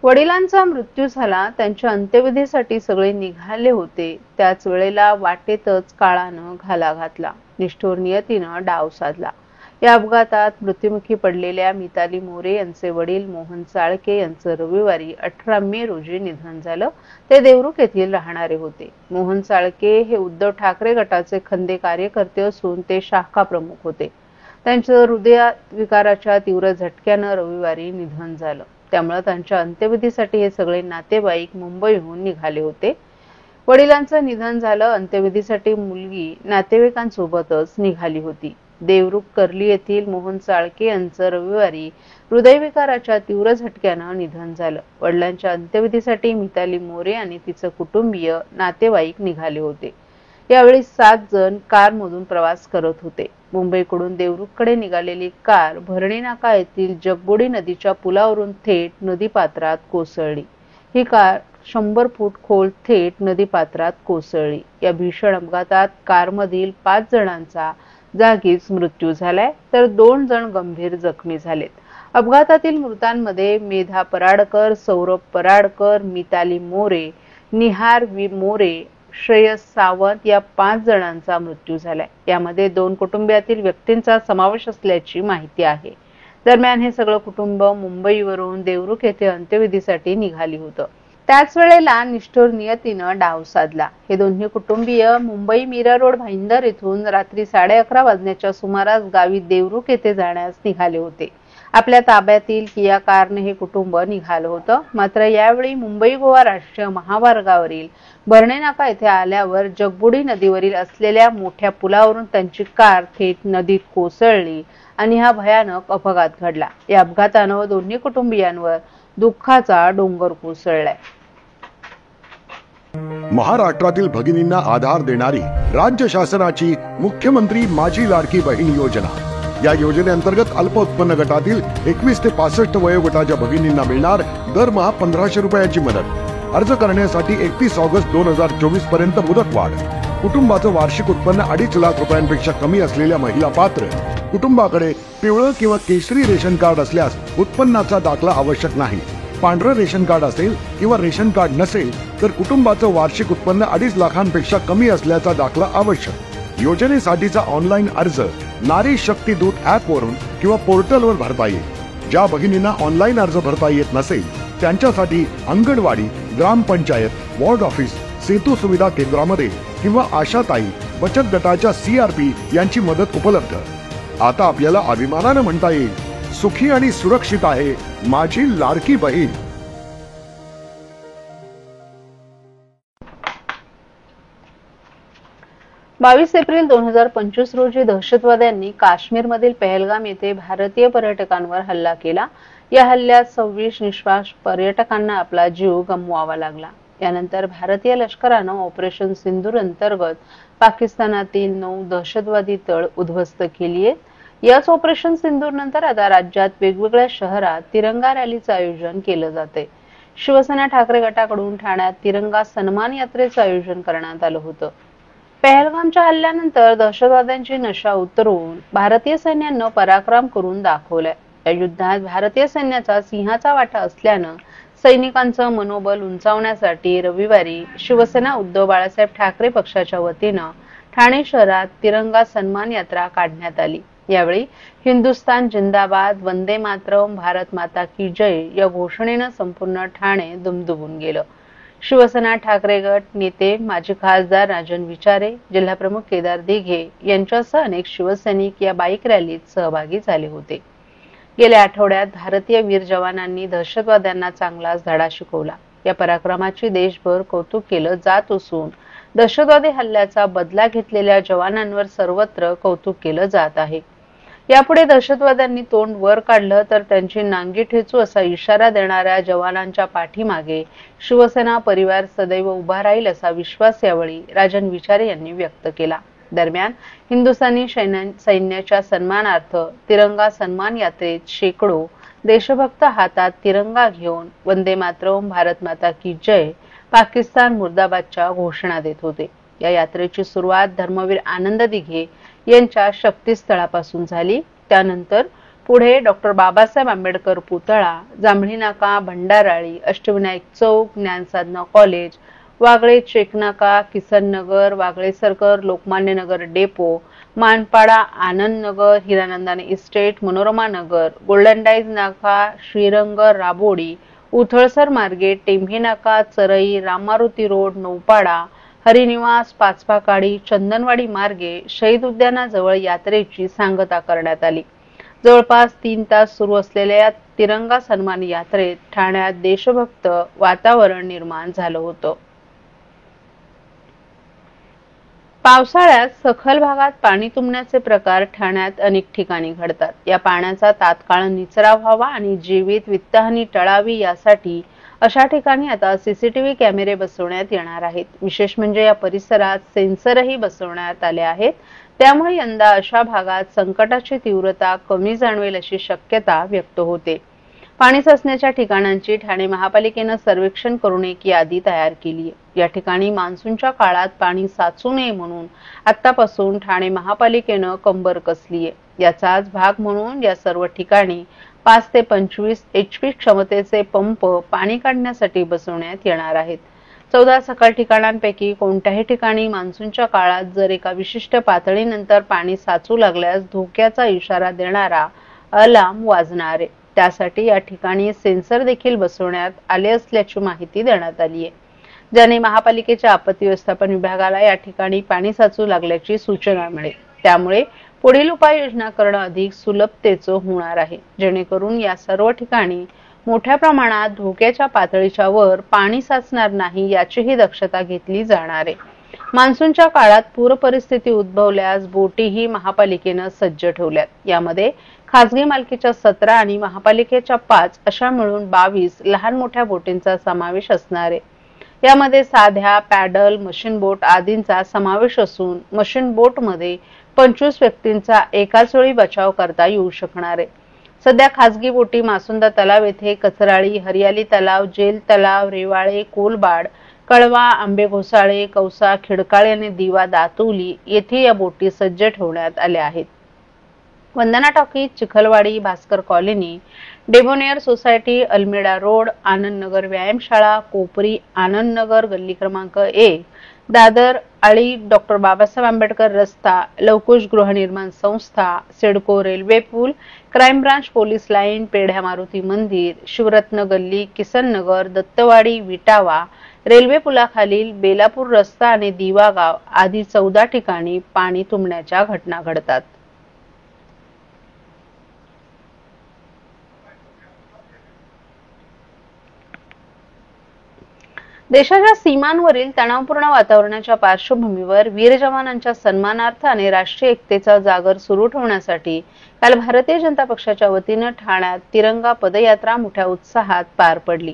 वडिलांचा मृत्यू झाला, त्यांच्या अंत्यविधीसाठी सगळे निघाले होते. त्याच वेळेला वाटेतच काळानं घाला घातला. निष्ठुर नियतीनं डाव साधला. या अपघातात मृत्युमुखी पडलेल्या मिताली मोरे यांचे वडील मोहन चाळके यांचं रविवारी 18 मे रोजी निधन झालं. ते देवरुख येथील राहणारे होते. मोहन चाळके हे उद्धव ठाकरे गटाचे खंदे कार्यकर्ते असून ते शाखा प्रमुख होते. त्यांचं हृदयविकाराच्या तीव्र झटक्यानं रविवारी निधन झालं. त्यामुळे त्यांच्या अंत्यविधीसाठी हे सगळे नातेवाईक मुंबईहून निघाले होते. वडिलांचं निधन झालं. अंत्यविधीसाठी मुलगी नातेवाईकांसोबतच निघाली होती. देवरुख कर्ली येथील मोहन चाळके यांचं रविवारी हृदयविकाराच्या तीव्र झटक्यानं निधन झालं. वडिलांच्या अंत्यविधीसाठी मिताली मोरे आणि तिचं कुटुंबीय नातेवाईक निघाले होते. यावेळी 7 जण कारमधून प्रवास करत होते. मुंबईकडून देवरुखकडे निघालेली कार भरणी नाका येथील जगबुडी नदीच्या पुलावरून थेट नदीपात्रात कोसळली. ही कार 100 फूट खोल थेट नदीपात्रात कोसळली. या भीषण अपघातात कारमधील 5 जणांचा जागीच मृत्यू झालाय, तर 2 जण गंभीर जखमी झालेत. अपघातातील मृतांमध्ये मेधा पराडकर, सौरभ पराडकर, मिताली मोरे, निहार मोरे, श्रेयस सावंत या 5 जणांचा मृत्यू झालाय. यामध्ये 2 कुटुंबातील व्यक्तींचा समावेश असल्याची माहिती आहे. दरम्यान हे सगळं कुटुंब मुंबईवरून देवरुख येथे अंत्यविधीसाठी निघाली होतं. त्याच वेळेला निष्ठुर नियतीनं डाव साधला. हे दोन्ही कुटुंबीय मुंबई मीरा रोड भाईंदर येथून रात्री 11:30 वाजण्याच्या सुमारास गावी देवरुख येथे जाण्यास निघाले होते. आपल्या ताब्यातील किया कारने हे कुटुंब निघालं होतं. मात्र यावेळी मुंबई गोवा राष्ट्रीय महामार्गावरील भरणे नाका येथे आल्यावर जगबुडी नदीवरील असलेल्या मोठ्या पुलावरून त्यांची कार थेट नदीत कोसळली आणि हा भयानक अपघात घडला. या अपघातानं दोन्ही कुटुंबियांवर दुःखाचा डोंगर कोसळलाय. महाराष्ट्रातील भगिनींना आधार देणारी राज्य शासनाची मुख्यमंत्री माझी लाडकी बहीण योजना. या योजनेअंतर्गत अल्प उत्पन्न गटातील 21 ते 65 वयोगटाच्या भगिनींना मिळणार दरमहा 1500 रुपयाची मदत. अर्ज करण्यासाठी 31 ऑगस्ट 2024 पर्यंत मुदतवाढ. कुटुंबाचं वार्षिक उत्पन्न 2.5 लाख रुपयांपेक्षा कमी असलेल्या महिला पात्र. कुटुंबाकडे पिवळं किंवा केशरी रेशन कार्ड असल्यास उत्पन्नाचा दाखला आवश्यक नाही. पांढरं रेशन कार्ड असेल किंवा रेशन कार्ड नसेल तर कुटुंबाचं वार्षिक उत्पन्न 2.5 लाखांपेक्षा कमी असल्याचा दाखला आवश्यक. योजनेसाठीचा ऑनलाईन अर्ज नारी शक्ती दूत ऍप वरून किंवा पोर्टलवर भरता येईल. ज्या भगिनींना ऑनलाईन अर्ज भरता येत नसेल त्यांच्यासाठी अंगणवाडी, ग्रामपंचायत, वॉर्ड ऑफिस, सेतू सुविधा केंद्रामध्ये किंवा आशाताई बचत गटाच्या CRP यांची मदत उपलब्ध. आता आपल्याला अभिमानानं म्हणता येईल, सुखी आणि सुरक्षित आहे माझी लाडकी बहीण. बावीस एप्रिल 2025 रोजी दहशतवाद्यांनी काश्मीरमधील पहलगाम येथे भारतीय पर्यटकांवर हल्ला केला. या हल्ल्यात 26 निष्पाप पर्यटकांना आपला जीव गमवावा लागला. यानंतर भारतीय लष्करानं ऑपरेशन सिंदूर अंतर्गत पाकिस्तानातील 9 दहशतवादी तळ उद्ध्वस्त केली आहेत. याच ऑपरेशन सिंदूर नंतर आता राज्यात वेगवेगळ्या शहरात तिरंगा रॅलीचं आयोजन केलं जाते. शिवसेना ठाकरे गटाकडून ठाण्यात तिरंगा सन्मान यात्रेचं आयोजन करण्यात आलं होतं. पहलगामच्या हल्ल्यानंतर दहशतवाद्यांची नशा उतरवून भारतीय सैन्यानं पराक्रम करून दाखवलाय. या युद्धात भारतीय सैन्याचा सिंहाचा वाटा असल्यानं सैनिकांचं मनोबल उंचावण्यासाठी रविवारी शिवसेना उद्धव बाळासाहेब ठाकरे पक्षाच्या वतीनं ठाणे शहरात तिरंगा सन्मान यात्रा काढण्यात आली. यावेळी हिंदुस्तान जिंदाबाद, वंदे मातरम, भारत माता की जय या घोषणेनं संपूर्ण ठाणे दुमदुमून गेलं. शिवसेना ठाकरे गट नेते माजी खासदार राजन विचारे, जिल्हाप्रमुख केदार दिघे यांच्यासह अनेक शिवसैनिक या बाईक रॅलीत सहभागी झाले होते. गेल्या आठवड्यात भारतीय वीर जवानांनी दहशतवाद्यांना चांगलाच धडा शिकवला. या पराक्रमाची देशभर कौतुक केलं जात असून दहशतवादी हल्ल्याचा बदला घेतलेल्या जवानांवर सर्वत्र कौतुक केलं जात आहे. यापुढे दहशतवाद्यांनी तोंड वर काढलं तर त्यांची नांगी ठेचू असा इशारा देणाऱ्या जवानांच्या पाठीमागे शिवसेना परिवार सदैव उभा राहील असा विश्वास यावेळी राजन विचारे यांनी व्यक्त केला. दरम्यान हिंदुस्थानी सैन्याच्या सन्मानार्थ तिरंगा सन्मान यात्रेत शेकडो देशभक्त हातात तिरंगा घेऊन वंदे मातरम, भारत माता की जय, पाकिस्तान मुर्दाबादच्या घोषणा देत होते. या यात्रेची सुरुवात धर्मवीर आनंद दिघे यांच्या शक्तीस्थळापासून झाली. त्यानंतर पुढे डॉक्टर बाबासाहेब आंबेडकर पुतळा, जांभळी नाका, भंडाराळी, अष्टविनायक चौक, ज्ञानसाधना कॉलेज, वागळे चेकनाका, किसन नगर, Wagle circle, Lokmanya Nagar depot, Manpada, Anand Nagar, Hiranandani estate, Manorama नगर, गोल्डन डाईज नाका, श्रीरंग, राबोडी, उथळसर मार्गे, टेंभी नाका, चरई, राममारुती रोड, नौपाडा, हरिनिवास, पाचपाकाडी, चंदनवाडी मार्गे शहीद उद्यानाजवळ यात्रेची सांगता करण्यात आली. जवळपास 3 तास सुरू असलेल्या तिरंगा सन्मान यात्रेत ठाण्यात देशभक्त वातावरण निर्माण झालं होतं. पावसाळ्यात सखल भागात पाणी तुंबण्याचे प्रकार ठाण्यात अनेक ठिकाणी घडतात. या पाण्याचा तात्काळ निचरा व्हावा आणि जीवित वित्तहानी टळावी यासाठी अशा ठिकाणी आता सीसीटीव्ही कॅमेरे बसवण्यात येणार आहेत. विशेष म्हणजे या परिसरात सेन्सरही बसवण्यात आले आहेत. त्यामुळे यंदा अशा भागात संकटाची तीव्रता कमी जाणवेल अशी शक्यता व्यक्त होते. पाणी साचण्याच्या ठिकाणांची ठाणे महापालिकेनं सर्वेक्षण करून एक यादी तयार केली आहे. या ठिकाणी मान्सूनच्या काळात पाणी साचू नये म्हणून आतापासून ठाणे महापालिकेनं कंबर कसली आहे. याचाच भाग म्हणून या सर्व ठिकाणी 5 ते 25 HP क्षमतेचे पंप पाणी काढण्यासाठी बसवण्यात येणार आहेत. 14 सखल ठिकाणांपैकी कोणत्याही ठिकाणी मान्सूनच्या काळात जर एका विशिष्ट पातळीनंतर पाणी साचू लागल्यास धोक्याचा इशारा देणारा अलार्म वाजणार आहे. त्यासाठी या ठिकाणी सेन्सर देखील बसवण्यात आले असल्याची माहिती देण्यात आली आहे. ज्याने महापालिकेच्या आपत्ती व्यवस्थापन विभागाला या ठिकाणी पाणी साचू लागल्याची सूचना मिळेल. त्यामुळे पुढील उपाययोजना करणं अधिक सुलभतेचं होणार आहे, जेणेकरून या सर्व ठिकाणी मोठ्या प्रमाणात धोक्याच्या पातळीच्या वर पाणी साचणार नाही याचीही दक्षता घेतली जाणार आहे. मान्सूनच्या काळात पूर परिस्थिती उद्भवल्यास बोटीही महापालिकेनं सज्ज ठेवल्यात. यामध्ये खासगी मालकीच्या 17 आणि महापालिकेच्या 5 अशा मिळून 22 लहान मोठ्या बोटींचा समावेश असणार आहे. यामध्ये साध्या, पॅडल, मशीन बोट आदींचा समावेश असून मशीन बोटमध्ये 25 व्यक्तींचा एकाच वेळी बचाव करता येऊ शकणार आहे. सध्या खासगी बोटी मासुंदा तलाव येथे, कचराळी, हरियाली तलाव, जेल तलाव, रेवाळे, कोलबाड, कळवा, आंबे घोसाळे, कौसा, खिडकाळे आणि दिवा दातुली येथे या बोटी सज्ज ठेवण्यात आल्या आहेत. Vandana talkies, Chikhalwadi, Bhaskar colony, Debonair society, Almeda road, Anand Nagar व्यायामशाळा, कोपरी, आनंद नगर गल्ली क्रमांक 1, दादर, आळी, डॉक्टर बाबासाहेब आंबेडकर रस्ता, लवकुश गृहनिर्माण संस्था, सिडको रेल्वे पूल, crime branch police line, Pedhya Maruti मंदिर, शिवरत्न गल्ली, किसन नगर, दत्तवाडी, विटावा, रेल्वे पुलाखालील बेलापूर रस्ता आणि दिवागाव आदी 14 ठिकाणी पाणी तुंबण्याच्या घटना घडतात. देशाच्या सीमांवरील तणावपूर्ण वातावरणाच्या पार्श्वभूमीवर वीर जवानांच्या सन्मानार्थ आणि राष्ट्रीय एकतेचा जागर सुरू ठेवण्यासाठी काल भारतीय जनता पक्षाच्या वतीनं ठाण्यात तिरंगा पदयात्रा मोठ्या उत्साहात पार पडली.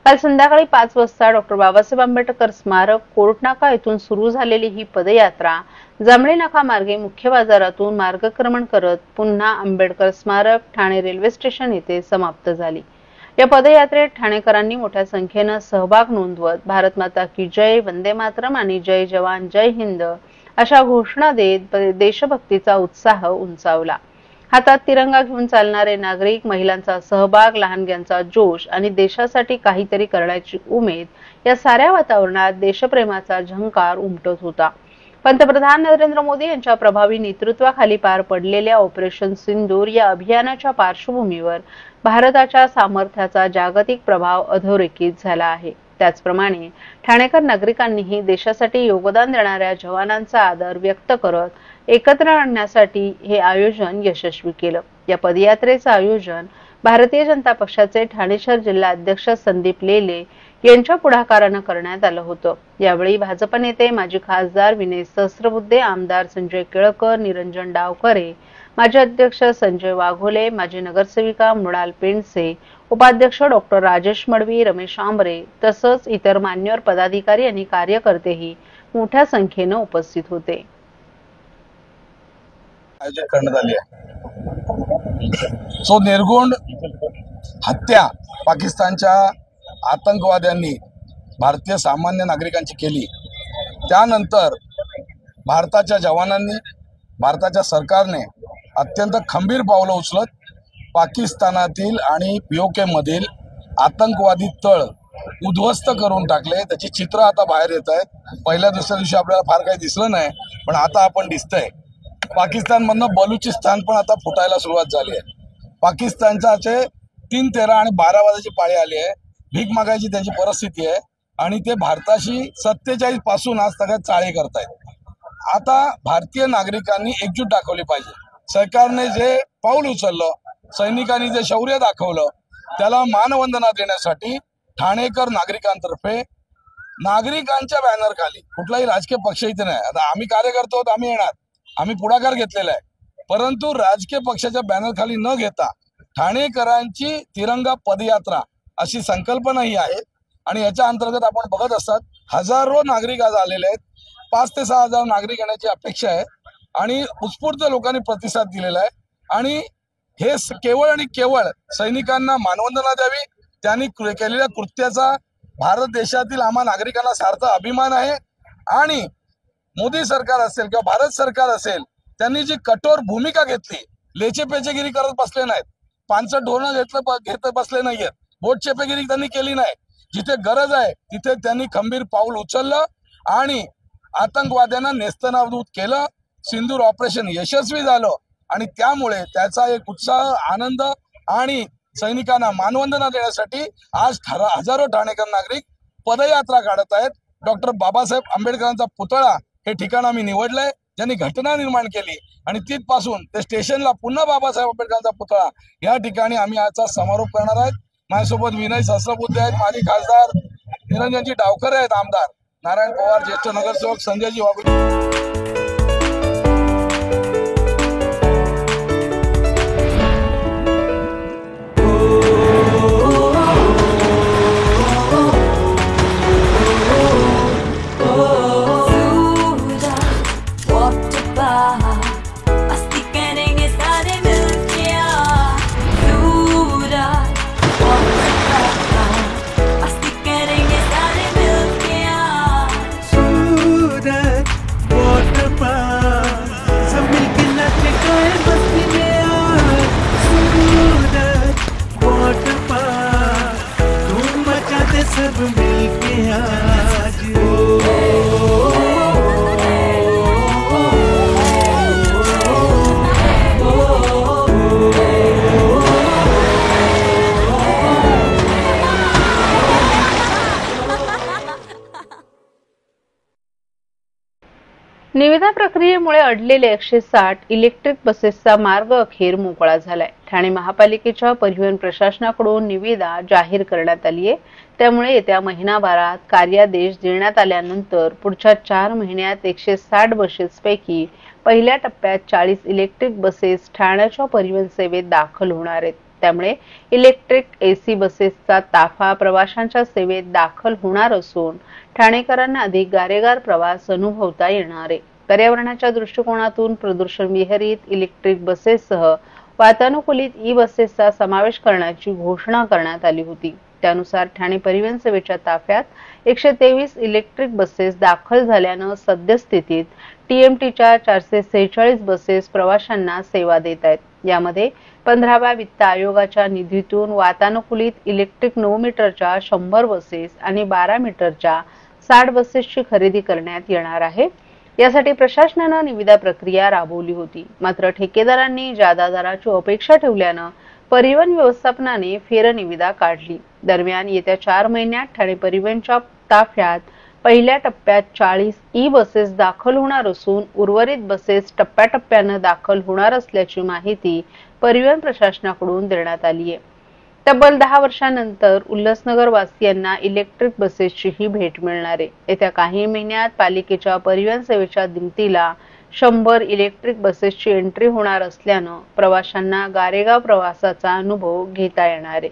काल संध्याकाळी 5 वाजता डॉक्टर बाबासाहेब आंबेडकर स्मारक कोर्टनाका येथून सुरू झालेली ही पदयात्रा जांभळी नाका मार्गे मुख्य बाजारातून मार्गक्रमण करत पुन्हा आंबेडकर स्मारक ठाणे रेल्वे स्टेशन येथे समाप्त झाली. या पदयात्रेत ठाणेकरांनी मोठ्या संख्येनं सहभाग नोंदवत भारत माता की जय, वंदे मातरम आणि जय जवान जय हिंद अशा घोषणा देत देशभक्तीचा उत्साह उंचावला. हातात तिरंगा घेऊन चालणारे नागरिक, महिलांचा सहभाग, लहानग्यांचा जोश आणि देशासाठी काहीतरी करण्याची उमेद या साऱ्या वातावरणात देशप्रेमाचा झंकार उमटत होता. पंतप्रधान नरेंद्र मोदी यांच्या प्रभावी नेतृत्वाखाली पार पडलेल्या ऑपरेशन सिंदूर या अभियानाच्या पार्श्वभूमीवर भारताच्या सामर्थ्याचा जागतिक प्रभाव अधोरेखित झाला आहे. त्याचप्रमाणे ठाणेकर नागरिकांनीही देशासाठी योगदान देणाऱ्या जवानांचा आदर व्यक्त करत एकत्र आणण्यासाठी हे आयोजन यशस्वी केलं. या पदयात्रेचं आयोजन भारतीय जनता पक्षाचे ठाणे शहर जिल्हा अध्यक्ष संदीप लेले यांच्या पुढाकारानं करण्यात आलं होतं. यावेळी भाजप नेते माजी खासदार विनय सहस्त्रबुद्धे, आमदार संजय केळकर, निरंजन डावकरे, माजी अध्यक्ष संजय वाघोले, माजी नगरसेविका मृणाल पेंडसे, उपाध्यक्ष डॉक्टर राजेश मडवी, रमेश आंबरे तसंच इतर मान्यवर पदाधिकारी आणि कार्यकर्तेही मोठ्या संख्येनं उपस्थित होते. आयोजित करण्यात आली आहे. निर्गुण हत्या पाकिस्तानच्या आतंकवाद्यांनी भारतीय सामान्य नागरिकांची केली. त्यानंतर भारताच्या जवानांनी, भारताच्या सरकारने अत्यंत खंबीर पावलं उचलत पाकिस्तानातील आणि POK मधील आतंकवादी तळ उद्ध्वस्त करून टाकले. त्याची चित्र आता बाहेर येत आहेत. पहिल्या दुसऱ्या दिवशी आपल्याला फार काही दिसलं नाही, पण आता आपण दिसतंय. पाकिस्तानमधनं बलुचिस्तान पण आता फुटायला सुरुवात झाली आहे. पाकिस्तानच्या 3, 13 आणि 12 वाजायची पाळी आली आहे. भीक मागायची त्यांची परिस्थिती आहे आणि ते भारताशी 47 पासून आज सगळ्यात चाळे करतायत. आता भारतीय नागरिकांनी एकजूट दाखवली पाहिजे. सरकारने जे पाऊल उचललं, सैनिकांनी जे शौर्य दाखवलं, त्याला मानवंदना देण्यासाठी ठाणेकर नागरिकांतर्फे नागरिकांच्या बॅनर खाली, कुठलाही राजकीय पक्ष इथे नाही. आता आम्ही कार्यकर्ते आहोत, आम्ही येणार, आम्ही पुढाकार घेतलेला आहे, परंतु राजकीय पक्षाच्या बॅनर खाली न घेता ठाणेकरांची तिरंगा पदयात्रा अशी संकल्पना ही आहे. आणि याच्या अंतर्गत आपण बघत असतात हजारो नागरिक आज आलेले आहेत. 5 ते 6 हजार नागरिक येण्याची अपेक्षा आहे आणि उत्स्फूर्त लोकांनी प्रतिसाद दिलेला आहे. आणि हे केवळ आणि केवळ सैनिकांना मानवंदना द्यावी, त्यांनी केलेल्या कृत्याचा भारत देशातील आम्हा नागरिकांना सार्थ अभिमान आहे. आणि मोदी सरकार असेल किंवा भारत सरकार असेल, त्यांनी जी कठोर भूमिका घेतली, लेचेपेचेगिरी करत बसले नाहीत, पानसट धोरणं घेत बसले नाहीयेत, बोटचेपेगिरी त्यांनी केली नाही. जिथे गरज आहे तिथे त्यांनी खंबीर पाऊल उचललं आणि आतंकवाद्यांना नेस्तनाबूत केलं. सिंदूर ऑपरेशन यशस्वी झालं आणि त्यामुळे त्याचा एक उत्साह, आनंद आणि सैनिकांना मानवंदना देण्यासाठी आज हजारो ठाणेकर नागरिक पदयात्रा काढत आहेत. डॉक्टर बाबासाहेब आंबेडकरांचा पुतळा हे ठिकाण आम्ही निवडलंय, ज्यांनी घटना निर्माण केली आणि तिथपासून ते स्टेशनला पुन्हा बाबासाहेब आंबेडकरांचा पुतळा या ठिकाणी आम्ही आजचा समारोप करणार आहेत. माझ्यासोबत विनय सहस्रबुद्धे आहेत, माजी खासदार निरंजनजी डावखरे आहेत, आमदार नारायण पवार, ज्येष्ठ नगरसेवक संजयजी वाघुले. सब मिलके आज निविदा प्रक्रियेमुळे अडलेले 160 इलेक्ट्रिक बसेसचा मार्ग अखेर मोकळा झालाय. ठाणे महापालिकेच्या परिवहन प्रशासनाकडून निविदा जाहीर करण्यात आली आहे. त्यामुळे येत्या महिनाभरात कार्यादेश देण्यात आल्यानंतर पुढच्या 4 महिन्यात 160 बसेसपैकी पहिल्या टप्प्यात 40 इलेक्ट्रिक बसेस ठाण्याच्या परिवहन सेवेत दाखल होणार आहेत. त्यामुळे इलेक्ट्रिक AC बसेसचा ताफा प्रवाशांच्या सेवेत दाखल होणार असून ठाणेकरांना अधिक गारेगार प्रवास अनुभवता येणार आहे. पर्यावरणाच्या दृष्टिकोनातून प्रदूषण विरहित इलेक्ट्रिक बसेससह वातानुकूलित बसेसचा समावेश करण्याची घोषणा करण्यात आली होती. त्यानुसार ठाणे परिवहन सेवेच्या ताफ्यात 123 इलेक्ट्रिक बसेस दाखल झाल्यानं सद्यस्थितीत TMTच्या 446 बसेस प्रवाशांना सेवा देत आहेत. यामध्ये 15व्या वित्त आयोगाच्या निधीतून वातानुकूलित इलेक्ट्रिक 9 मीटरच्या 100 बसेस आणि 12 मीटरच्या 60 बसेसची खरेदी करण्यात येणार आहे. यासाठी प्रशासनाने निविदा प्रक्रिया राबवली होती. मात्र ठेकेदारांनी जादा दराची अपेक्षा ठेवल्यानं परिवहन व्यवस्थापनाने फेरनिविदा काढली. दरम्यान येत्या 4 महिन्यात ठाणे परिवहनच्या ताफ्यात पहिल्या टप्प्यात 40 बसेस दाखल होणार असून उर्वरित बसेस टप्प्याटप्प्याने दाखल होणार असल्याची माहिती परिवहन प्रशासनाकडून देण्यात आली आहे. तब्बल 10 वर्षांनंतर उल्हासनगर वासियांना इलेक्ट्रिक बसेसची ही भेट मिळणार आहे. येत्या काही महिन्यात पालिकेच्या परिवहन सेवेच्या दिमतीला 100 इलेक्ट्रिक बसेसची एंट्री होणार असल्यानं प्रवाशांना गारेगाव प्रवासाचा अनुभव घेता येणार आहे.